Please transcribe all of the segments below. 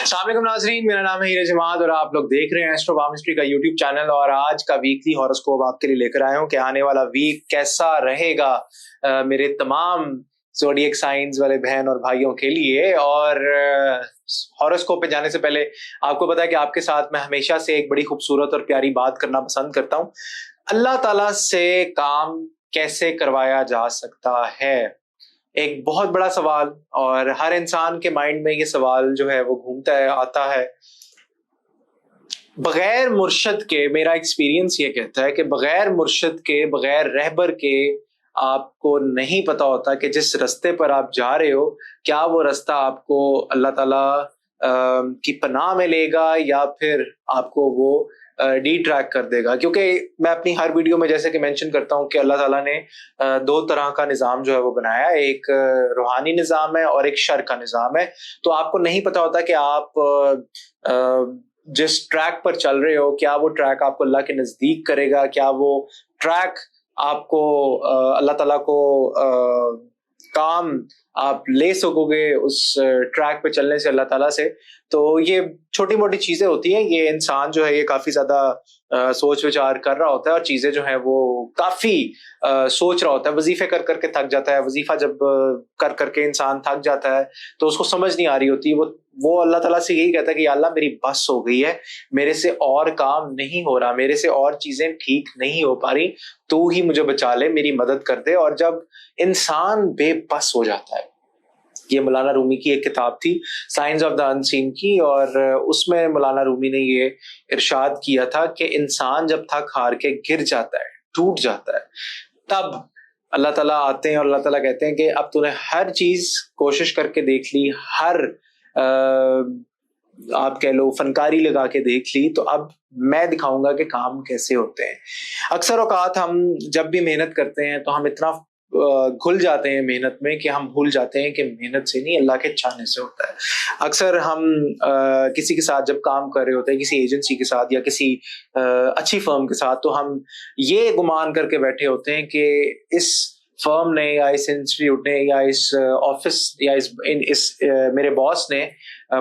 अस्सलाम वालेकुम नाज़रीन, मेरा नाम है हीरा जमात और आप लोग देख रहे हैं एस्ट्रो पामिस्ट्री का यूट्यूब चैनल। और आज का वीकली हॉरोस्कोप आपके लिए लेकर आया हूं कि आने वाला वीक कैसा रहेगा मेरे तमाम ज़ोडिएक साइंस वाले बहन और भाइयों के लिए। और हॉरोस्कोप पे जाने से पहले आपको पता है कि आपके साथ मैं हमेशा से एक बड़ी खूबसूरत और प्यारी बात करना पसंद करता हूँ। अल्लाह ताला से काम कैसे करवाया जा सकता है, एक बहुत बड़ा सवाल। और हर इंसान के माइंड में ये सवाल जो है वो घूमता है, आता है। बगैर मुर्शद के, मेरा एक्सपीरियंस ये कहता है कि बगैर मुर्शद के, बगैर रहबर के आपको नहीं पता होता कि जिस रास्ते पर आप जा रहे हो क्या वो रास्ता आपको अल्लाह ताला की पनाह में लेगा या फिर आपको वो डी ट्रैक कर देगा। क्योंकि मैं अपनी हर वीडियो में जैसे कि मेंशन करता हूं कि अल्लाह ताला ने दो तरह का निज़ाम जो है वो बनाया है, एक रूहानी निज़ाम है और एक शर का निज़ाम है। तो आपको नहीं पता होता कि आप जिस ट्रैक पर चल रहे हो क्या वो ट्रैक आपको अल्लाह के नजदीक करेगा, क्या वो ट्रैक आपको अल्लाह ताला को काम आप ले सकोगे उस ट्रैक पे चलने से अल्लाह ताला से। तो ये छोटी मोटी चीजें होती हैं। ये इंसान जो है ये काफी ज्यादा सोच विचार कर रहा होता है और चीजें जो है वो काफी सोच रहा होता है। वजीफे कर करके थक जाता है। वजीफा जब कर करके इंसान थक जाता है तो उसको समझ नहीं आ रही होती। वो अल्लाह ताला से यही कहता है कि या अल्लाह मेरी बस हो गई है, मेरे से और काम नहीं हो रहा, मेरे से और चीजें ठीक नहीं हो पा रही, तू ही मुझे बचा ले, मेरी मदद कर दे। और जब इंसान बेबस हो जाता है, ये मौलाना रूमी की एक किताब थी साइंस ऑफ द अनसीन की, और उसमें मौलाना रूमी ने ये इरशाद किया था कि इंसान जब थक हार के गिर जाता है, टूट जाता है, तब अल्लाह ताला आते हैं और अल्लाह ताला कहते हैं कि अब तूने हर चीज कोशिश करके देख ली, हर आप कह लो फनकारी लगा के देख ली, तो अब मैं दिखाऊंगा कि काम कैसे होते हैं। अक्सर औकात हम जब भी मेहनत करते हैं तो हम इतना घुल जाते हैं मेहनत में कि हम भूल जाते हैं कि मेहनत से नहीं अल्लाह के चाहने से होता है। अक्सर हम किसी के साथ जब काम कर रहे होते हैं, किसी एजेंसी के साथ या किसी अच्छी फर्म के साथ, तो हम ये गुमान करके बैठे होते हैं कि इस फर्म ने या इस इंस्टीट्यूट ने या इस ऑफिस या इस मेरे बॉस ने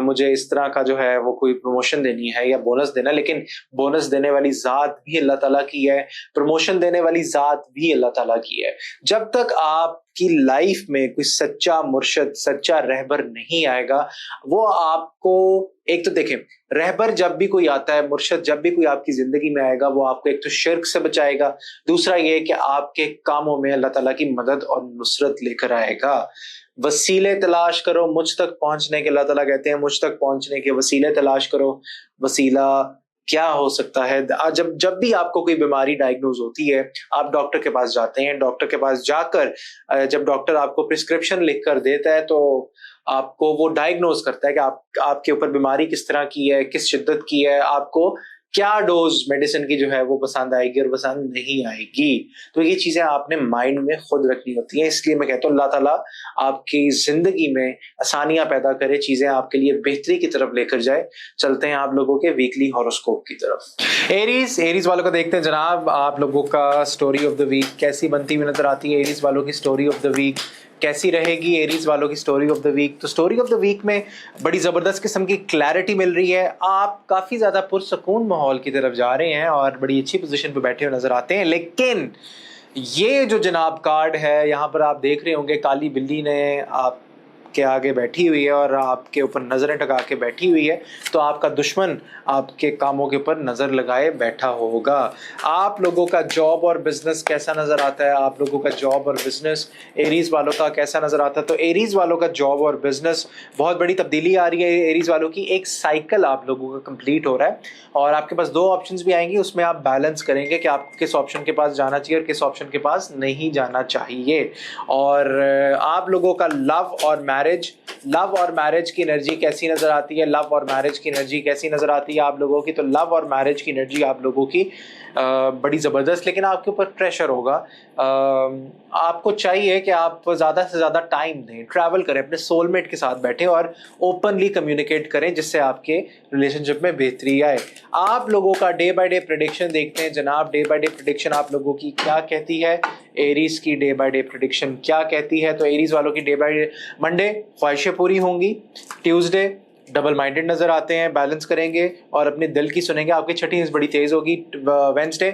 मुझे इस तरह का जो है वो कोई प्रमोशन देनी है या बोनस देना है। लेकिन बोनस देने वाली जात भी अल्लाह ताला की है, प्रमोशन देने वाली जात भी अल्लाह ताला की है। जब तक आपकी लाइफ में कोई सच्चा मुर्शद, सच्चा रहबर नहीं आएगा, वो आपको, एक तो देखें, रहबर जब भी कोई आता है, मुर्शद जब भी कोई आपकी जिंदगी में आएगा, वो आपको एक तो शिर्क से बचाएगा, दूसरा ये कि आपके कामों में अल्लाह ताला की मदद और नुसरत लेकर आएगा। वसीले तलाश करो मुझ तक पहुंचने के, अल्लाह ताला कहते हैं मुझ तक पहुंचने के वसीले तलाश करो। वसीला क्या हो सकता है? जब भी आपको कोई बीमारी डायग्नोज होती है, आप डॉक्टर के पास जाते हैं। डॉक्टर के पास जाकर जब डॉक्टर आपको प्रिस्क्रिप्शन लिख कर देता है तो आपको वो डायग्नोज करता है कि आपके ऊपर बीमारी किस तरह की है, किस शिद्दत की है, आपको क्या डोज मेडिसिन की जो है वो पसंद आएगी और पसंद नहीं आएगी। तो ये चीजें आपने माइंड में खुद रखनी होती हैं। इसलिए मैं कहता हूँ अल्लाह ताला आपकी जिंदगी में आसानियां पैदा करे, चीजें आपके लिए बेहतरी की तरफ लेकर जाए। चलते हैं आप लोगों के वीकली हॉरोस्कोप की तरफ। एरीज वालों को देखते हैं जनाब, आप लोगों का स्टोरी ऑफ द वीक कैसी बनती हुई नजर आती है। एरीज वालों की स्टोरी ऑफ द वीक कैसी रहेगी? एरीज वालों की स्टोरी ऑफ द वीक, तो स्टोरी ऑफ द वीक में बड़ी जबरदस्त किस्म की क्लैरिटी मिल रही है। आप काफी ज्यादा पुरसकून माहौल की तरफ जा रहे हैं और बड़ी अच्छी पोजीशन पे बैठे हुए नजर आते हैं। लेकिन ये जो जनाब कार्ड है, यहाँ पर आप देख रहे होंगे काली बिल्ली ने आप के आगे बैठी हुई है और आपके ऊपर नजरें टका के बैठी हुई है, तो आपका दुश्मन आपके कामों के ऊपर नजर लगाए बैठा होगा। आप लोगों का जॉब और बिजनेस कैसा नजर आता है? आप लोगों का जॉब और बिजनेस एरीज वालों का कैसा नजर आता है? तो एरीज वालों का जॉब और बिजनेस बहुत बड़ी तब्दीली आ रही है। एरीज वालों की एक साइकिल आप लोगों का कंप्लीट हो रहा है और आपके पास दो ऑप्शंस भी आएंगी, उसमें आप बैलेंस करेंगे कि आप किस ऑप्शन के पास जाना चाहिए और किस ऑप्शन के पास नहीं जाना चाहिए। और आप लोगों का लव और मैरिज की एनर्जी कैसी नजर आती है? लव और मैरिज की एनर्जी कैसी नजर आती है आप लोगों की? तो लव और मैरिज की एनर्जी आप लोगों की बड़ी जबरदस्त, लेकिन आपके ऊपर प्रेशर होगा। आपको चाहिए कि आप ज्यादा से ज्यादा टाइम दें, ट्रैवल करें, अपने सोलमेट के साथ बैठे और ओपनली कम्युनिकेट करें, जिससे आपके रिलेशनशिप में बेहतरी आए। आप लोगों का डे बाय डे प्रेडिक्शन देखते हैं जनाब। डे बाय डे प्रेडिक्शन आप लोगों की क्या कहती है? एरीज की डे बाय डे प्रेडिक्शन क्या कहती है? तो एरीज वालों की डे बाय डे, मंडे ख्वाहिशें पूरी होंगी, ट्यूसडे डबल माइंडेड नजर आते हैं, बैलेंस करेंगे और अपने दिल की सुनेंगे। आपकी छठी हिंस बड़ी तेज होगी वेंसडे।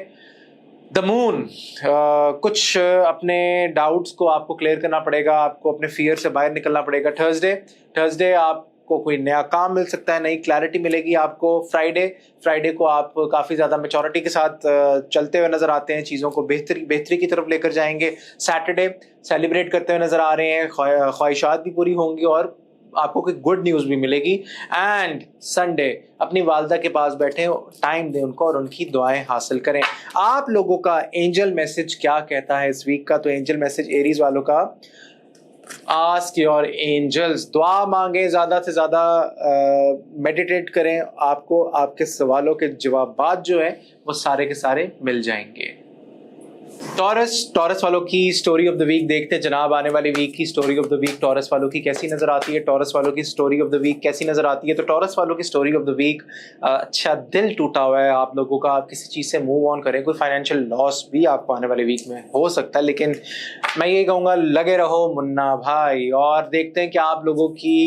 द मून, कुछ अपने डाउट्स को आपको क्लियर करना पड़ेगा, आपको अपने फियर से बाहर निकलना पड़ेगा। थर्सडे आपको कोई नया काम मिल सकता है, नई क्लैरिटी मिलेगी आपको। फ्राइडे को आप काफ़ी ज़्यादा मैच्योरिटी के साथ चलते हुए नज़र आते हैं, चीज़ों को बेहतरी की तरफ लेकर जाएंगे। सैटरडे सेलिब्रेट करते हुए नज़र आ रहे हैं, ख्वाहिशात भी पूरी होंगी और आपको कोई गुड न्यूज़ भी मिलेगी। एंड संडे अपनी वालदा के पास बैठे, टाइम दें उनको और उनकी दुआएं हासिल करें। आप लोगों का एंजल मैसेज क्या कहता है इस वीक का? तो एंजल मैसेज एरीज वालों का, आस्क योर एंजल्स, दुआ मांगे, ज़्यादा से ज़्यादा मेडिटेट करें, आपको आपके सवालों के जवाब जो है वो सारे के सारे मिल जाएंगे। टॉरस वालों की स्टोरी ऑफ द वीक देखते हैं जनाब। आने वाली वीक की story of the week Taurus वालों की कैसी नजर आती है? टॉरस वालों की स्टोरी ऑफ द वीक कैसी नजर आती है? तो टॉरस वालों की स्टोरी ऑफ द वीक, अच्छा दिल टूटा हुआ है आप लोगों का, आप किसी चीज़ से मूव ऑन करें। कोई फाइनेंशियल लॉस भी आपको आने वाले वीक में हो सकता है, लेकिन मैं ये कहूँगा लगे रहो मुन्ना भाई। और देखते हैं कि आप लोगों की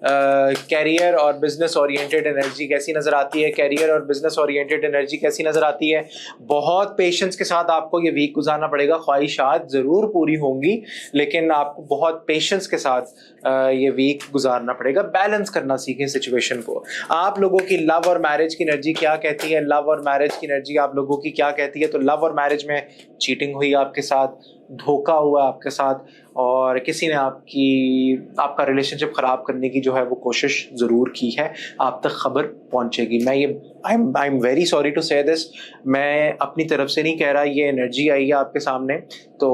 कैरियर और बिजनेस ओरिएंटेड एनर्जी कैसी नजर आती है। कैरियर और बिजनेस ओरिएंटेड एनर्जी कैसी नजर आती है? बहुत पेशेंस के साथ आपको ये वीक गुजारना पड़ेगा। ख्वाहिशात जरूर पूरी होंगी, लेकिन आपको बहुत पेशेंस के साथ ये वीक गुजारना पड़ेगा। बैलेंस करना सीखें सिचुएशन को। आप लोगों की लव और मैरिज की एनर्जी क्या कहती है? लव और मैरिज की एनर्जी आप लोगों की क्या कहती है? तो लव और मैरिज में चीटिंग हुई आपके साथ, धोखा हुआ आपके साथ, और किसी ने आपका रिलेशनशिप खराब करने की जो है वो कोशिश जरूर की है, आप तक खबर पहुंचेगी। मैं ये I am very sorry to say this, मैं अपनी तरफ से नहीं कह रहा, ये एनर्जी आई है आपके सामने, तो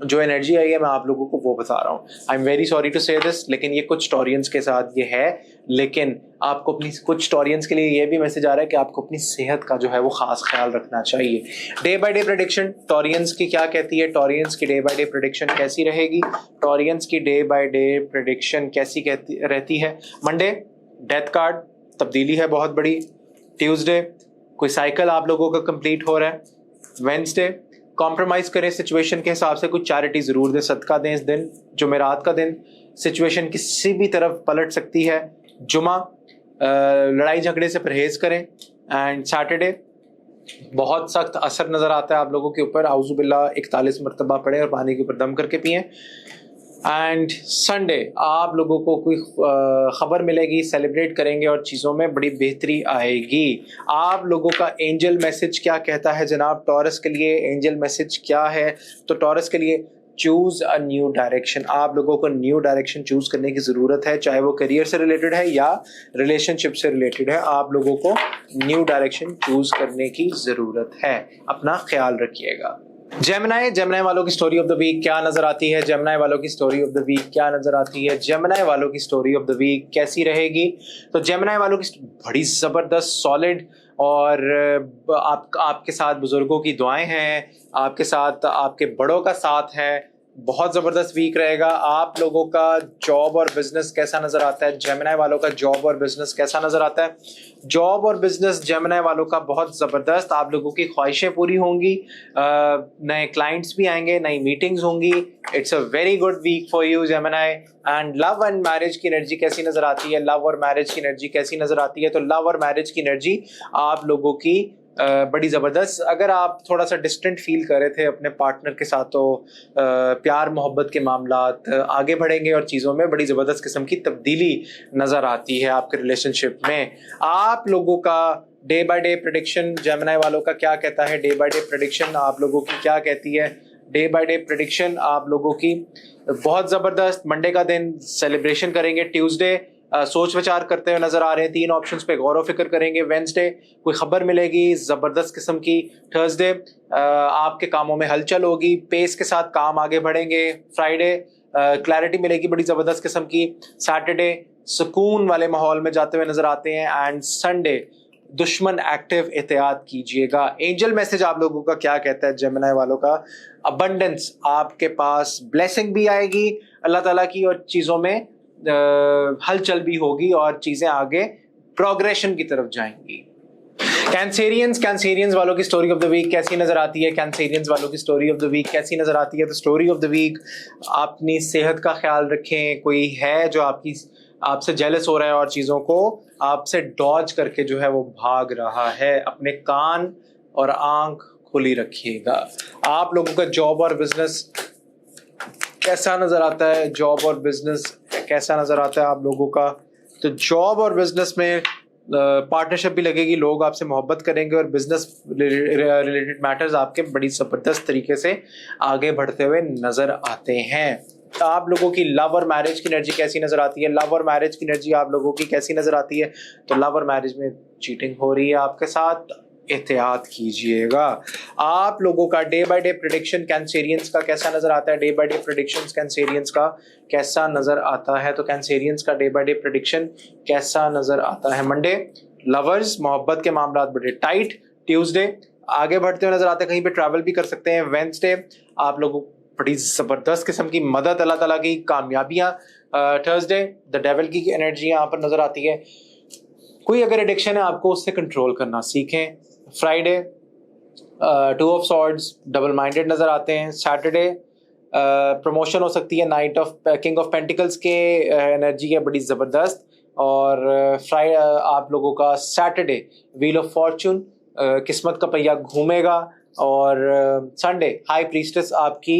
जो एनर्जी आई है मैं आप लोगों को वो बता रहा हूँ। I am very sorry to say this, लेकिन ये कुछ टॉरियंस के साथ ये है। लेकिन आपको अपनी, कुछ टॉरियंस के लिए ये भी मैसेज आ रहा है कि आपको अपनी सेहत का जो है वो खास ख्याल रखना चाहिए। Day by day prediction Taureans की क्या कहती है? टॉरियंस की डे बाय डे प्रेडिक्शन कैसी रहेगी? टॉरियंस की डे बाय डे प्रेडिक्शन कैसी रहती है? मंडे डेथ कार्ड, तब्दीली है बहुत बड़ी। ट्यूसडे कोई साइकिल आप लोगों का कंप्लीट हो रहा है। वेंसडे कॉम्प्रोमाइज करें सिचुएशन के हिसाब से, कुछ चैरिटी जरूर दें, सदका दें इस दिन, जुमेरात का दिन, सिचुएशन किसी भी तरफ पलट सकती है। जुमा लड़ाई झगड़े से परहेज करें। एंड सैटरडे बहुत सख्त असर नजर आता है आप लोगों के ऊपर, आउजुबिल्लाह 41 मरतबा पढ़ें और पानी के ऊपर दम करके पिएं। एंड संडे आप लोगों को कोई खबर मिलेगी, सेलिब्रेट करेंगे और चीज़ों में बड़ी बेहतरी आएगी। आप लोगों का एंजल मैसेज क्या कहता है जनाब? टॉरस के लिए एंजल मैसेज क्या है? तो टॉरस के लिए चूज अ न्यू डायरेक्शन। आप लोगों को न्यू डायरेक्शन चूज करने की ज़रूरत है, चाहे वो करियर से रिलेटेड है या रिलेशनशिप से रिलेटेड है। आप लोगों को न्यू डायरेक्शन चूज करने की ज़रूरत है, अपना ख्याल रखिएगा। जेमिनी वालों की स्टोरी ऑफ द वीक क्या नजर आती है? जेमिनी वालों की स्टोरी ऑफ द वीक क्या नजर आती है? जेमिनी वालों की स्टोरी ऑफ द वीक कैसी रहेगी? तो जेमिनी वालों की बड़ी जबरदस्त, सॉलिड, और आपके साथ बुजुर्गों की दुआएं हैं, आपके साथ आपके बड़ों का साथ है। बहुत जबरदस्त वीक रहेगा। आप लोगों का जॉब और बिजनेस कैसा नजर आता है? जेमिनी वालों का जॉब और बिजनेस कैसा नजर आता है? जॉब और बिजनेस जेमिनी वालों का बहुत जबरदस्त। आप लोगों की ख्वाहिशें पूरी होंगी, नए क्लाइंट्स भी आएंगे, नई मीटिंग्स होंगी। It's a very good week for you Gemini. And love and marriage की एनर्जी कैसी नजर आती है? लव और मैरिज की एनर्जी कैसी नजर आती है? तो लव और मैरिज की एनर्जी आप लोगों की बड़ी ज़बरदस्त। अगर आप थोड़ा सा डिस्टेंट फील कर रहे थे अपने पार्टनर के साथ, तो प्यार मोहब्बत के मामलात आगे बढ़ेंगे और चीज़ों में बड़ी ज़बरदस्त किस्म की तब्दीली नज़र आती है आपके रिलेशनशिप में। आप लोगों का day by day prediction Gemini वालों का क्या कहता है? डे बाय डे प्रेडिक्शन आप लोगों की क्या कहती है? डे बाय डे प्रेडिक्शन आप लोगों की बहुत ज़बरदस्त। मंडे का दिन सेलिब्रेशन करेंगे। ट्यूसडे सोच विचार करते हुए नजर आ रहे हैं, 3 ऑप्शंस पे गौर व फिक्र करेंगे। वेंसडे कोई खबर मिलेगी जबरदस्त किस्म की। थर्सडे आपके कामों में हलचल होगी, पेस के साथ काम आगे बढ़ेंगे। फ्राइडे क्लैरिटी मिलेगी बड़ी जबरदस्त किस्म की। सैटरडे सुकून वाले माहौल में जाते हुए नजर आते हैं। एंड संडे दुश्मन एक्टिव, एहतियात कीजिएगा। एंजल मैसेज आप लोगों का क्या कहता है जेमिनी वालों का? अबंडेंस आपके पास, ब्लेसिंग भी आएगी अल्लाह ताला की, और चीज़ों में हलचल भी होगी और चीजें आगे प्रोग्रेशन की तरफ जाएंगी। कैंसेरियंस वालों की स्टोरी ऑफ द वीक कैसी नजर आती है? कैंसेरियंस वालों की स्टोरी ऑफ द वीक कैसी नजर आती है? तो स्टोरी ऑफ द वीक, अपनी सेहत का ख्याल रखें। कोई है जो आपकी आपसे जेलस हो रहा है और चीज़ों को आपसे डॉज करके जो है वो भाग रहा है। अपने कान और आंख खुली रखिएगा। आप लोगों का जॉब और बिजनेस कैसा नजर आता है? जॉब और बिजनेस कैसा नजर आता है आप लोगों का? तो जॉब और बिजनेस में पार्टनरशिप भी लगेगी, लोग आपसे मोहब्बत करेंगे और बिजनेस रिलेटेड मैटर्स आपके बड़ी जबरदस्त तरीके से आगे बढ़ते हुए नजर आते हैं। आप लोगों की लव और मैरिज की एनर्जी कैसी नजर आती है? लव और मैरिज की एनर्जी आप लोगों की कैसी नजर आती है? तो लव और मैरिज में चीटिंग हो रही है आपके साथ, एहतियात कीजिएगा। आप लोगों का day by day prediction Cancerians का कैसा नजर आता है? Day by day predictions Cancerians का कैसा नजर आता है? तो कैंसेरियंस का डे बाय डे प्रेडिक्शन कैसा नजर आता है? मंडे लवर्स, मोहब्बत के मामला बड़े टाइट। ट्यूसडे आगे बढ़ते हुए नजर आते हैं, कहीं पे ट्रैवल भी कर सकते हैं। वेडनेसडे आप लोगों को बड़ी जबरदस्त किस्म की मदद, अल्लाह ताला की कामयाबियां। थर्सडे द डेविल की एनर्जी यहाँ पर नजर आती है। कोई अगर एडिक्शन है आपको उससे कंट्रोल करना सीखें। Friday two of swords, double minded नजर आते हैं। सैटरडे प्रमोशन हो सकती है, night of king of pentacles के एनर्जी है बड़ी ज़बरदस्त। और फ्राइडे आप लोगों का सैटरडे व्हील ऑफ फॉर्चून, किस्मत का पहिया घूमेगा। और संडे हाई प्रीस्टेस आपकी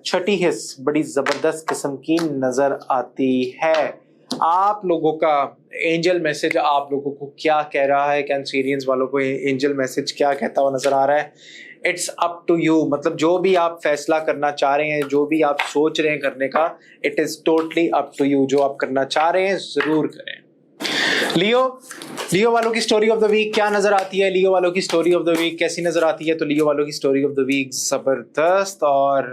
छठी हिस्स बड़ी ज़बरदस्त किस्म की नज़र आती है। आप लोगों का एंजल मैसेज आप लोगों को क्या कह रहा है? कैंसेरियंस वालों को एंजल मैसेज क्या कहता हुआ नजर आ रहा है? इट्स अप टू यू, मतलब जो भी आप फैसला करना चाह रहे हैं, जो भी आप सोच रहे हैं करने का, it is totally up to you. जो आप करना चाह रहे हैं जरूर करें। लियो वालों की स्टोरी ऑफ द वीक क्या नजर आती है? लियो वालों की स्टोरी ऑफ द वीक कैसी नजर आती है? तो लियो वालों की स्टोरी ऑफ द वीक जबरदस्त। और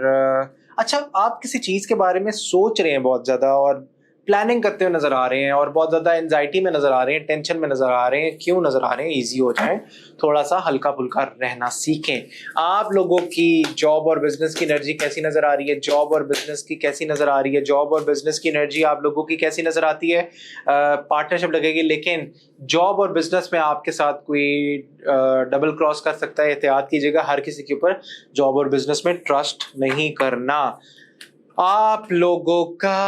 अच्छा, आप किसी चीज के बारे में सोच रहे हैं बहुत ज्यादा और प्लानिंग करते हुए नजर आ रहे हैं और बहुत ज्यादा एंजाइटी में नजर आ रहे हैं, टेंशन में नजर आ रहे हैं। क्यों नजर आ रहे हैं? इजी हो जाए, थोड़ा सा हल्का फुल्का रहना सीखें। आप लोगों की जॉब और बिजनेस की एनर्जी कैसी नजर आ रही है? जॉब और बिजनेस की कैसी नजर आ रही है? जॉब और बिजनेस की एनर्जी आप लोगों की कैसी नजर आती है? पार्टनरशिप लगेगी, लेकिन जॉब और बिजनेस में आपके साथ कोई डबल क्रॉस कर सकता है। एहतियात कीजिएगा, हर किसी के ऊपर जॉब और बिजनेस में ट्रस्ट नहीं करना। आप लोगों का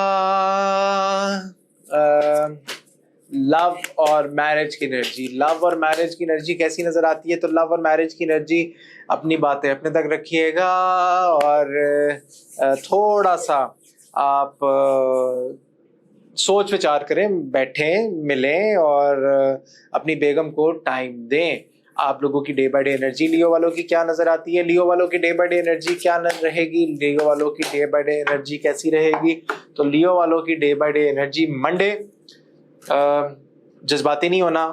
लव और मैरिज की एनर्जी, लव और मैरिज की एनर्जी कैसी नजर आती है? तो लव और मैरिज की एनर्जी, अपनी बातें अपने तक रखिएगा और थोड़ा सा आप सोच विचार करें, बैठें, मिलें और अपनी बेगम को टाइम दें। आप लोगों की डे बाय डे एनर्जी लियो वालों की क्या नजर आती है? लियो वालों की डे बाय डे एनर्जी क्या रहेगी? लियो वालों की डे बाय डे एनर्जी कैसी रहेगी? तो लियो वालों की day by day energy, Monday जज्बाती नहीं होना,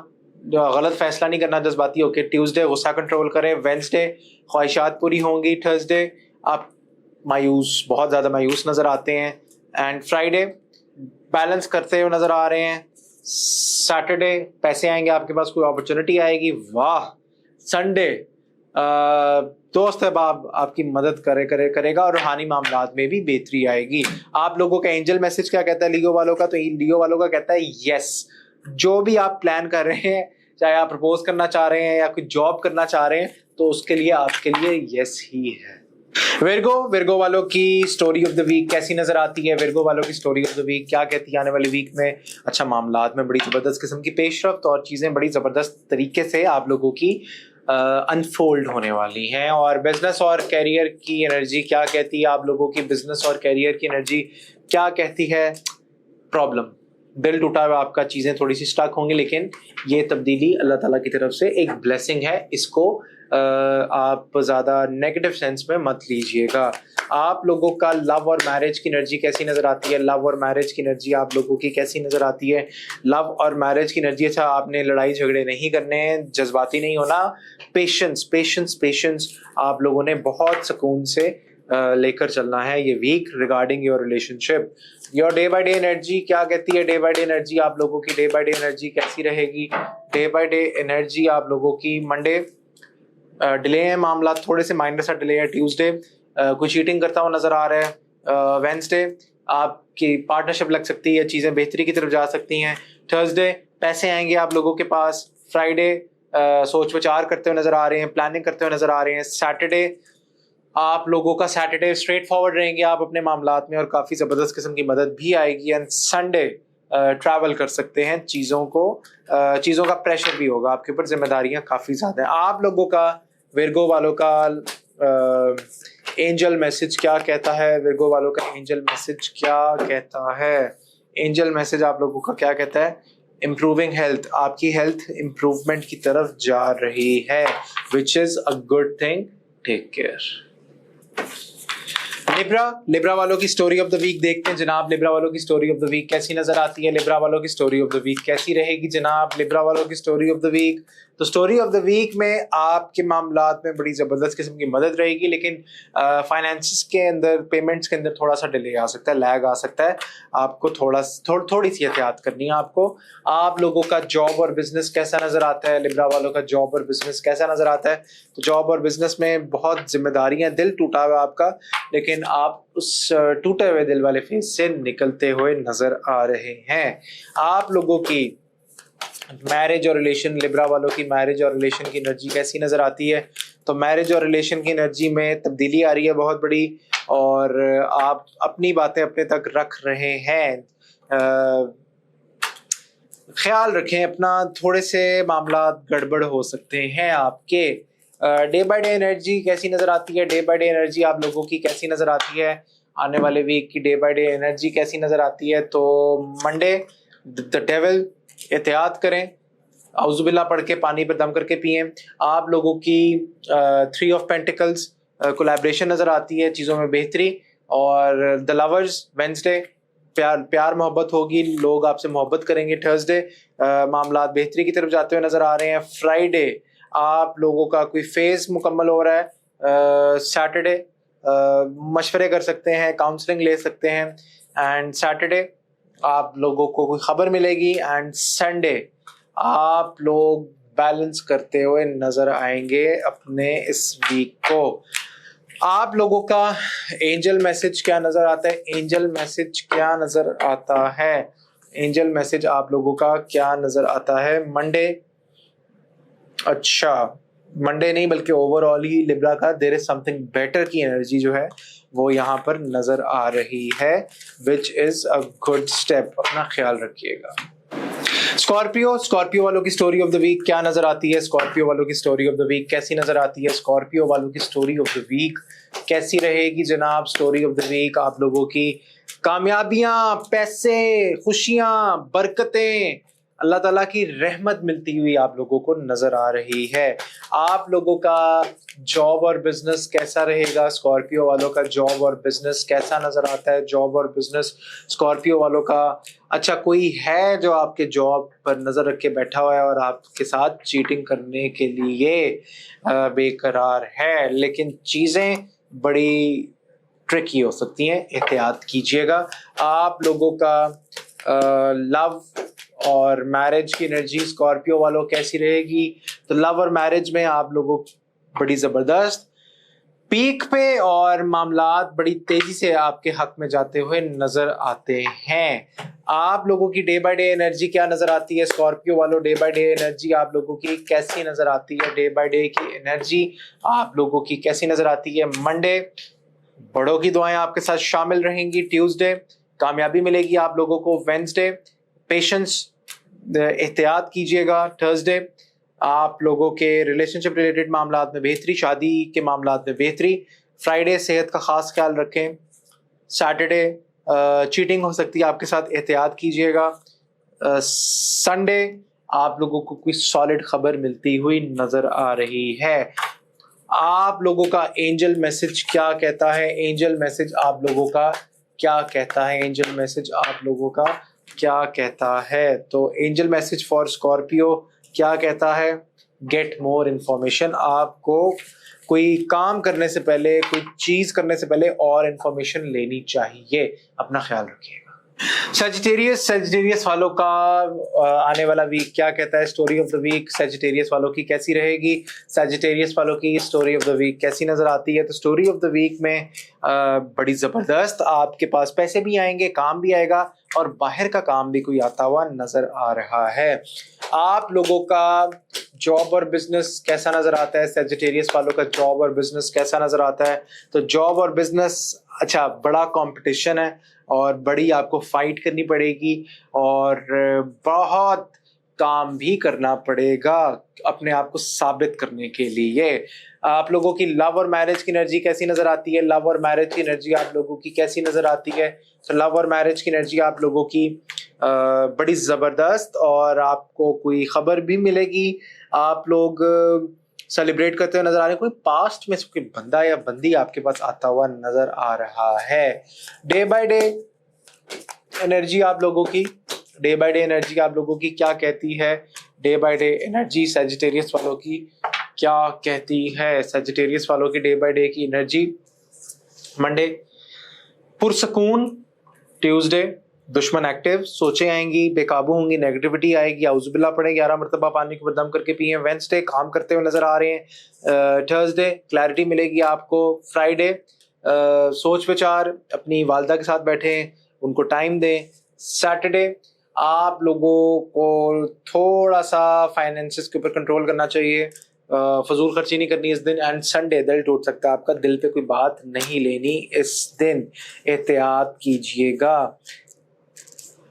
गलत फैसला नहीं करना जज्बाती होके। ट्यूसडे गुस्सा कंट्रोल करें। वेडनेसडे ख्वाहिशात पूरी होंगी। थर्सडे आप मायूस, बहुत ज़्यादा मायूस नज़र आते हैं। एंड फ्राइडे बैलेंस करते हुए नज़र आ रहे हैं। सैटरडे पैसे आएंगे आपके पास, कोई अपॉर्चुनिटी आएगी, वाह। संडे दोस्त अहबाब आपकी मदद करेगा और रूहानी मामलात में भी बेहतरी आएगी। आप लोगों का एंजल मैसेज क्या कहता है लियो वालों का? तो लियो वालों का कहता है यस। जो भी आप प्लान कर रहे हैं, चाहे आप प्रपोज करना चाह रहे हैं या कोई जॉब करना चाह रहे हैं, तो उसके लिए आपके लिए यस ही है। विर्गो वालों की स्टोरी ऑफ द वीक कैसी नजर आती है? विर्गो वालों की स्टोरी ऑफ द वीक क्या कहती है आने वाली वीक में? अच्छा, मामलात में बड़ी जबरदस्त किस्म की पेशरफ्त और चीजें बड़ी जबरदस्त तरीके से आप लोगों की अनफोल्ड होने वाली हैं। और बिजनेस और कैरियर की एनर्जी क्या कहती है आप लोगों की? बिजनेस और कैरियर की एनर्जी क्या कहती है? प्रॉब्लम, दिल टूटा हुआ आपका, चीजें थोड़ी सी स्टक होंगी, लेकिन ये तब्दीली अल्लाह ताला की तरफ से एक ब्लेसिंग है। इसको आप ज्यादा नेगेटिव सेंस में मत लीजिएगा। आप लोगों का लव और मैरिज की एनर्जी कैसी नजर आती है? लव और मैरिज की एनर्जी आप लोगों की कैसी नजर आती है? लव और मैरिज की एनर्जी, अच्छा आपने लड़ाई झगड़े नहीं करने हैं, जज्बाती नहीं होना, पेशेंस पेशेंस पेशेंस आप लोगों ने बहुत सुकून से लेकर चलना है ये week regarding your relationship. Your day by day energy क्या कहती है? डे बाय डे एनर्जी आप लोगों की डे बाय डे एनर्जी कैसी रहेगी? डे बाय डे एनर्जी आप लोगों की, मंडे डिले है मामला, थोड़े से माइनर सा डिले है। ट्यूसडे कोई चीटिंग करता हुआ नजर आ रहा है। वेडनेसडे आपकी पार्टनरशिप लग सकती है, चीजें बेहतरी की तरफ जा सकती हैं। थर्सडे पैसे आएंगे आप लोगों के पास। फ्राइडे सोच विचार करते हुए नजर आ रहे हैं, प्लानिंग करते हुए नजर आ रहे हैं। सैटरडे आप लोगों का स्ट्रेट फॉरवर्ड रहेंगे आप अपने मामलात में और काफी जबरदस्त किस्म की मदद भी आएगी। एंड संडे ट्रैवल कर सकते हैं, चीज़ों का प्रेशर भी होगा आपके ऊपर, जिम्मेदारियां काफ़ी ज़्यादा हैं। आप लोगों का, विर्गो वालों का एंजल मैसेज क्या कहता है? विर्गो वालों का एंजल मैसेज क्या कहता है? एंजल मैसेज आप लोगों का क्या कहता है? इम्प्रूविंग हेल्थ, आपकी हेल्थ इम्प्रूवमेंट की तरफ जा रही है, which is a good thing, take care. Libra वालों की स्टोरी ऑफ द वीक देखते हैं जनाब। लिब्रा वालों की स्टोरी ऑफ द वीक कैसी नजर आती है? लिब्रा वालों की स्टोरी ऑफ द वीक कैसी रहेगी जनाब? लिब्रा वालों की स्टोरी ऑफ द वीक, तो स्टोरी ऑफ द वीक में आपके मामलात में बड़ी जबरदस्त किस्म की मदद रहेगी, लेकिन फाइनेंस के अंदर, पेमेंट्स के अंदर थोड़ा सा डिले आ सकता है, लैग आ सकता है। आपको थोड़ी सी एहतियात करनी है आपको। आप लोगों का जॉब और बिजनेस कैसा नजर आता है? लिब्रा वालों का जॉब और बिजनेस कैसा नजर आता है? तो जॉब और बिजनेस में बहुत जिम्मेदारियां, दिल टूटा हुआ आपका, लेकिन आप उस टूटे हुए दिल वाले फेज से निकलते हुए नजर आ रहे हैं। आप लोगों की मैरिज और रिलेशन, लिब्रा वालों की मैरिज और रिलेशन की एनर्जी कैसी नजर आती है? तो मैरिज और रिलेशन की एनर्जी में तब्दीली आ रही है बहुत बड़ी, और आप अपनी बातें अपने तक रख रहे हैं। ख्याल रखें अपना, थोड़े से मामला गड़बड़ हो सकते हैं आपके। डे बाय डे एनर्जी कैसी नजर आती है? डे बाय डे एनर्जी आप लोगों की कैसी नजर आती है? आने वाले वीक की डे बाय डे एनर्जी कैसी नजर आती है? तो मंडे, द डेविल, एहतियात करें, औजुबिल्ला पढ़ के पानी पर दम करके पिएं। आप लोगों की 3 ऑफ पेंटिकल्स कोलैबोरेशन नजर आती है, चीज़ों में बेहतरी। और द लवर्स, वेंसडे, प्यार मोहब्बत होगी, लोग आपसे मोहब्बत करेंगे। थर्सडे, मामलात बेहतरी की तरफ जाते हुए नजर आ रहे हैं। फ्राइडे, आप लोगों का कोई फेज मुकम्मल हो रहा है। सैटरडे, मशवरे कर सकते हैं, काउंसलिंग ले सकते हैं। एंड सैटरडे आप लोगों को कोई खबर मिलेगी। एंड संडे आप लोग बैलेंस करते हुए नजर आएंगे अपने इस वीक को। आप लोगों का एंजल मैसेज क्या नजर आता है? एंजल मैसेज क्या नजर आता है? एंजल मैसेज आप लोगों का क्या नजर आता है मंडे? अच्छा, मंडे नहीं बल्कि ओवरऑल ही लिब्रा का देयर इज समथिंग बेटर की एनर्जी जो है वो यहाँ पर नजर आ रही है, which is a good step. अपना ख्याल रखिएगा। स्कॉर्पियो वालों की स्टोरी ऑफ द वीक क्या नजर आती है? स्कॉर्पियो वालों की स्टोरी ऑफ द वीक कैसी नजर आती है? स्कॉर्पियो वालों की स्टोरी ऑफ द वीक कैसी रहेगी जनाब? स्टोरी ऑफ द वीक आप लोगों की कामयाबियां, पैसे, खुशियां, बरकतें, अल्लाह ताला की रहमत मिलती हुई आप लोगों को नजर आ रही है। आप लोगों का जॉब और बिजनेस कैसा रहेगा? स्कॉर्पियो वालों का जॉब और बिजनेस कैसा नजर आता है? जॉब और बिजनेस स्कॉर्पियो वालों का, अच्छा कोई है जो आपके जॉब पर नजर रख के बैठा हुआ है और आपके साथ चीटिंग करने के लिए बेकरार है, लेकिन चीजें बड़ी ट्रिकी हो सकती हैं, एहतियात कीजिएगा। आप लोगों का लव और मैरिज की एनर्जी स्कॉर्पियो वालों कैसी रहेगी? तो लव और मैरिज में आप लोगों बड़ी जबरदस्त पीक पे, और मामलात बड़ी तेजी से आपके हक में जाते हुए नजर आते हैं। आप लोगों की डे बाय डे एनर्जी क्या नजर आती है? स्कॉर्पियो वालों, डे बाय डे एनर्जी आप लोगों की कैसी नजर आती है? डे बाय डे की एनर्जी आप लोगों की कैसी नजर आती है? मंडे, बड़ों की दुआएं आपके साथ शामिल रहेंगी। ट्यूसडे, कामयाबी मिलेगी आप लोगों को। वेंसडे, पेशेंस, एहतियात कीजिएगा। थर्सडे, आप लोगों के रिलेशनशिप रिलेटेड मामलात में बेहतरी, शादी के मामलात में बेहतरी। फ्राइडे, सेहत का खास ख्याल रखें। सैटरडे, चीटिंग हो सकती है आपके साथ, एहतियात कीजिएगा। संडे, आप लोगों को कोई सॉलिड खबर मिलती हुई नजर आ रही है। आप लोगों का एंजल मैसेज क्या कहता है? एंजल मैसेज आप लोगों का क्या कहता है? एंजल मैसेज आप लोगों का क्या कहता है? तो एंजल मैसेज फॉर स्कॉर्पियो क्या कहता है? Get more information. आपको कोई काम करने से पहले, कोई चीज करने से पहले और इंफॉर्मेशन लेनी चाहिए। अपना ख्याल रखिएगा। सेजिटेरियस वालों का आने वाला वीक क्या कहता है? Story of the week Sagittarius वालों की कैसी रहेगी? सेजिटेरियस वालों की स्टोरी ऑफ द वीक कैसी नजर आती है? तो स्टोरी ऑफ द वीक में बड़ी जबरदस्त, आपके पास पैसे भी आएंगे, काम भी आएगा, और बाहर का काम भी कोई आता हुआ नजर आ रहा है। आप लोगों का जॉब और बिजनेस कैसा नजर आता है? सेजिटेरियस वालों का जॉब और बिजनेस कैसा नजर आता है? तो जॉब और बिजनेस, अच्छा, बड़ा कंपटीशन है और बड़ी आपको फाइट करनी पड़ेगी और बहुत काम भी करना पड़ेगा अपने आप को साबित करने के लिए। आप लोगों की लव और मैरिज की एनर्जी कैसी नजर आती है? लव और मैरिज की एनर्जी आप लोगों की कैसी नजर आती है? तो लव और मैरिज की एनर्जी आप लोगों की बड़ी जबरदस्त, और आपको कोई खबर भी मिलेगी। आप लोग सेलिब्रेट करते हुए नजर आ रहे हैं। कोई पास्ट में से कोई बंदा या बंदी आपके पास आता हुआ नजर आ रहा है। डे बाय डे एनर्जी आप लोगों की, डे बाय डे एनर्जी आप लोगों की क्या कहती है? Day by day energy Sagittarius वालों की क्या कहती है? सेजिटेरियस वालों की डे बाय डे की एनर्जी। मंडे पुरसकून, ट्यूसडे दुश्मन एक्टिव, सोचें आएंगी, बेकाबू होंगी, नेगेटिविटी आएगी, औजुबिल्ला पड़े, 11 मरतबा पानी को बदनाम करके पिए। वेंसडे काम करते हुए नजर आ रहे हैं। थर्सडे क्लैरिटी मिलेगी आपको। फ्राइडे सोच विचार, अपनी वालदा के साथ बैठे, उनको टाइम दें। सैटरडे आप लोगों को थोड़ा सा फाइनेंसेस के ऊपर कंट्रोल करना चाहिए, फजूल खर्ची नहीं करनी इस दिन। एंड संडे दिल टूट सकता है आपका, दिल पे कोई बात नहीं लेनी इस दिन, एहतियात कीजिएगा।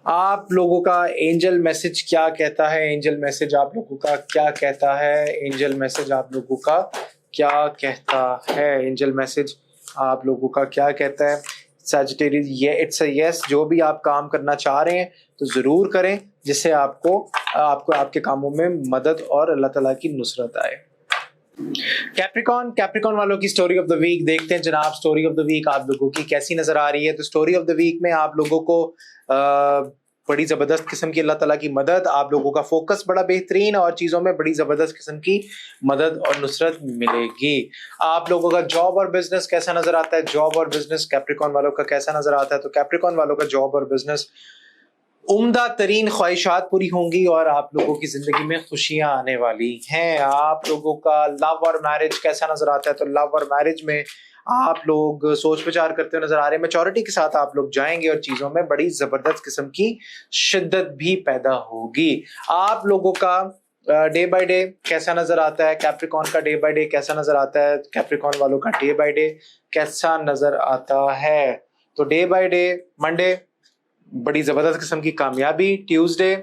आप लोगों का एंजल मैसेज क्या कहता है? एंजल मैसेज आप लोगों का क्या कहता है? एंजल मैसेज आप लोगों का क्या कहता है? एंजल मैसेज आप लोगों का क्या कहता है? सैजिटेरियस, ये इट्स अ यस। जो भी आप काम करना चाह रहे हैं तो जरूर करें, जिससे आपको आपके कामों में मदद और अल्लाह ताला की नुसरत आए। कैप्रिकॉन वालों की स्टोरी ऑफ द वीक देखते हैं जनाब। स्टोरी ऑफ द वीक आप लोगों की कैसी नजर आ रही है? तो स्टोरी ऑफ द वीक में आप लोगों को बड़ी जबरदस्त किस्म की अल्लाह ताला की मदद, आप लोगों का फोकस बड़ा बेहतरीन और चीजों में बड़ी जबरदस्त किस्म की मदद और नुसरत मिलेगी। आप लोगों का जॉब और बिजनेस कैसा नजर आता है? जॉब और बिजनेस कैप्रिकॉन वालों का कैसा नजर आता है? तो कैप्रिकॉन वालों का जॉब और बिजनेस, उम्दा तरीन ख्वाहिशात पूरी होंगी और आप लोगों की जिंदगी में खुशियां आने वाली हैं। आप लोगों का लव और मैरिज कैसा नजर आता है? तो लव और मैरिज में आप लोग सोच विचार करते हुए नजर आ रहे हैं। मैच्योरिटी के साथ आप लोग जाएंगे और चीजों में बड़ी जबरदस्त किस्म की शिद्दत भी पैदा होगी। आप लोगों का डे बाय डे कैसा नजर आता है? कैप्रिकॉन का डे बाय डे कैसा नजर आता है? कैप्रिकॉन वालों का डे बाय डे कैसा नजर आता है? तो डे बाय डे, मंडे बड़ी जबरदस्त किस्म की कामयाबी। ट्यूसडे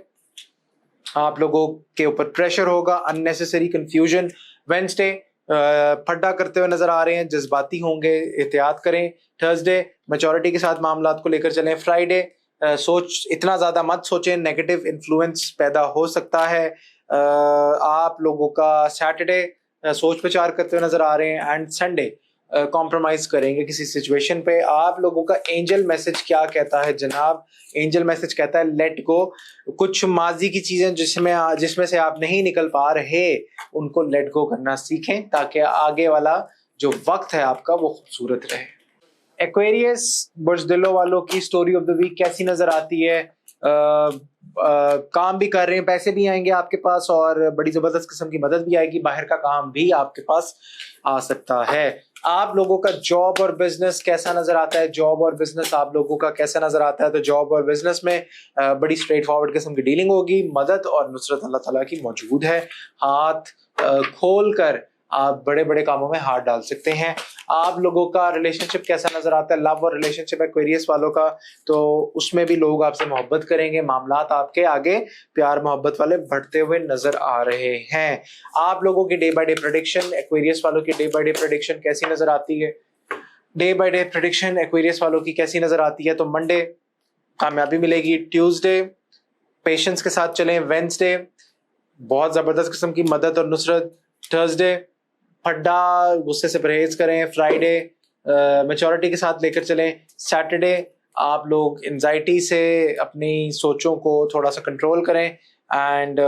आप लोगों के ऊपर प्रेशर होगा, अननेसेसरी कंफ्यूजन। वेंसडे फड्डा करते हुए नजर आ रहे हैं, जज्बाती होंगे, एहतियात करें। थर्सडे मैच्योरिटी के साथ मामलात को लेकर चलें। फ्राइडे सोच इतना ज्यादा मत सोचें, नेगेटिव इन्फ्लुएंस पैदा हो सकता है। आप लोगों का सैटरडे सोच विचार करते हुए नजर आ रहे हैं। एंड संडे कॉम्प्रोमाइज करेंगे किसी सिचुएशन पे। आप लोगों का एंजल मैसेज क्या कहता है जनाब? एंजल मैसेज कहता है लेट गो। कुछ माजी की चीजें जिसमें से आप नहीं निकल पा रहे, उनको लेट गो करना सीखें ताकि आगे वाला जो वक्त है आपका वो खूबसूरत रहे। एक्वेरियस बुर्जदिलो वालों की स्टोरी ऑफ द वीक कैसी नजर आती है? काम भी कर रहे हैं, पैसे भी आएंगे आपके पास और बड़ी जबरदस्त किस्म की मदद भी आएगी, बाहर का काम भी आपके पास आ सकता है। आप लोगों का जॉब और बिजनेस कैसा नजर आता है? जॉब और बिजनेस आप लोगों का कैसा नजर आता है? तो जॉब और बिजनेस में बड़ी स्ट्रेट फॉरवर्ड किस्म की डीलिंग होगी, मदद और नुसरत अल्लाह ताला की मौजूद है। हाथ खोल कर आप बड़े बड़े कामों में हाथ डाल सकते हैं। आप लोगों का रिलेशनशिप कैसा नजर आता है? लव और रिलेशनशिप एक्वेरियस वालों का, तो उसमें भी लोग आपसे मोहब्बत करेंगे, मामलात आपके आगे प्यार मोहब्बत वाले बढ़ते हुए नजर आ रहे हैं। आप लोगों की day by day prediction, Aquarius वालों की डे बाय डे प्रेडिक्शन कैसी नजर आती है? Day by day prediction Aquarius वालों की कैसी नजर आती है? तो मंडे कामयाबी मिलेगी। ट्यूसडे पेशेंस के साथ चलें। वेंसडे बहुत जबरदस्त किस्म की मदद और नुसरत। थर्सडे फड्डा, गुस्से से परहेज करें। फ्राइडे मैच्योरिटी के साथ लेकर चलें। सैटरडे आप लोग एंजाइटी से अपनी सोचों को थोड़ा सा कंट्रोल करें। एंड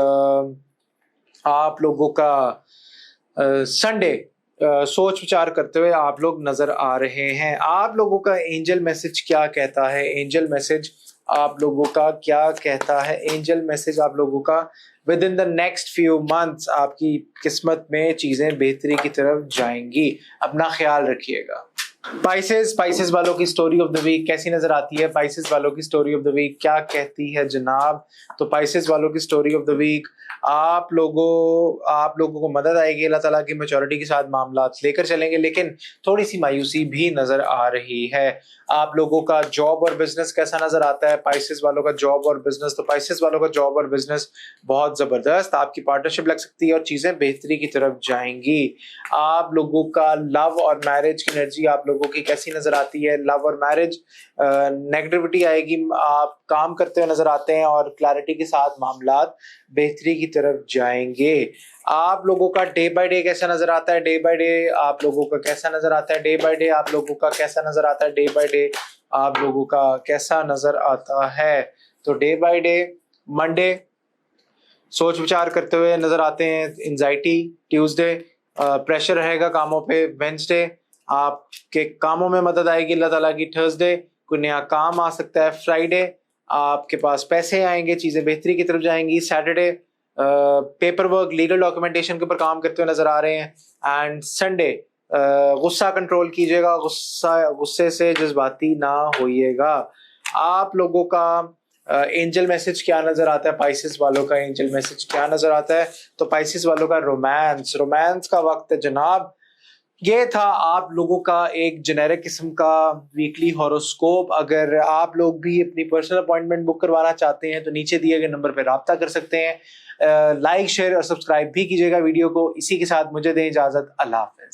आप लोगों का संडे सोच विचार करते हुए आप लोग नजर आ रहे हैं। आप लोगों का एंजल मैसेज क्या कहता है? एंजल मैसेज आप लोगों का क्या कहता है? एंजल मैसेज आप लोगों का, with in the next few months आपकी किस्मत में चीजें बेहतरी की तरफ जाएंगी। अपना ख्याल रखिएगा। स्पाइसेस वालों की स्टोरी ऑफ द वीक कैसी नजर आती है? स्पाइसेस वालों की स्टोरी ऑफ द वीक क्या कहती है जनाब? तो स्पाइसेस वालों की स्टोरी ऑफ द वीक, आप लोगों को मदद आएगी, अल्लाह ताला की मैच्योरिटी के साथ मामला लेकर चलेंगे, लेकिन थोड़ी सी मायूसी भी नजर आ रही है। आप लोगों का जॉब और बिजनेस कैसा नजर आता है? स्पाइसेस वालों का जॉब और बिजनेस, तो स्पाइसेस वालों का जॉब और बिजनेस बहुत जबरदस्त, आपकी पार्टनरशिप लग सकती है और चीजें बेहतरी की तरफ जाएंगी। आप लोगों का लव और मैरिज की एनर्जी आप लोगों की कैसी नजर आती है? लव और मैरिज नेगेटिविटी आएगी, आप काम करते हुए नजर आते हैं और क्लैरिटी के साथ मामलात बेहतरी की तरफ जाएंगे। आप लोगों का डे बाय डे कैसा नजर आता है? डे बाय डे आप लोगों का कैसा नजर आता है? डे बाय डे आप लोगों का कैसा नजर आता है? डे बाय डे आप लोगों का कैसा नजर आता है? तो डे बाय डे मंडे सोच विचार करते हुए नजर आते हैं, एंजाइटी। ट्यूसडे प्रेशर रहेगा कामों पे। वेंसडे आपके कामों में मदद आएगी अल्लाह ताला की। थर्सडे कोई नया काम आ सकता है। फ्राइडे आपके पास पैसे आएंगे, चीजें बेहतरी की तरफ जाएंगी। Saturday paper work, legal documentation के ऊपर काम करते हुए नजर आ रहे हैं। एंड संडे गुस्सा कंट्रोल कीजिएगा, गुस्से से जज्बाती ना होइएगा। आप लोगों का एंजल मैसेज क्या नजर आता है? पाइसेस वालों का एंजल मैसेज क्या नजर आता है? तो पाइसेस वालों का रोमांस का वक्त है जनाब। ये था आप लोगों का एक जेनेरिक किस्म का वीकली हॉरोस्कोप। अगर आप लोग भी अपनी पर्सनल अपॉइंटमेंट बुक करवाना चाहते हैं तो नीचे दिए गए नंबर पर राब्ता कर सकते हैं। लाइक, शेयर और सब्सक्राइब भी कीजिएगा वीडियो को। इसी के साथ मुझे दें इजाजत। अल्लाह हाफिज।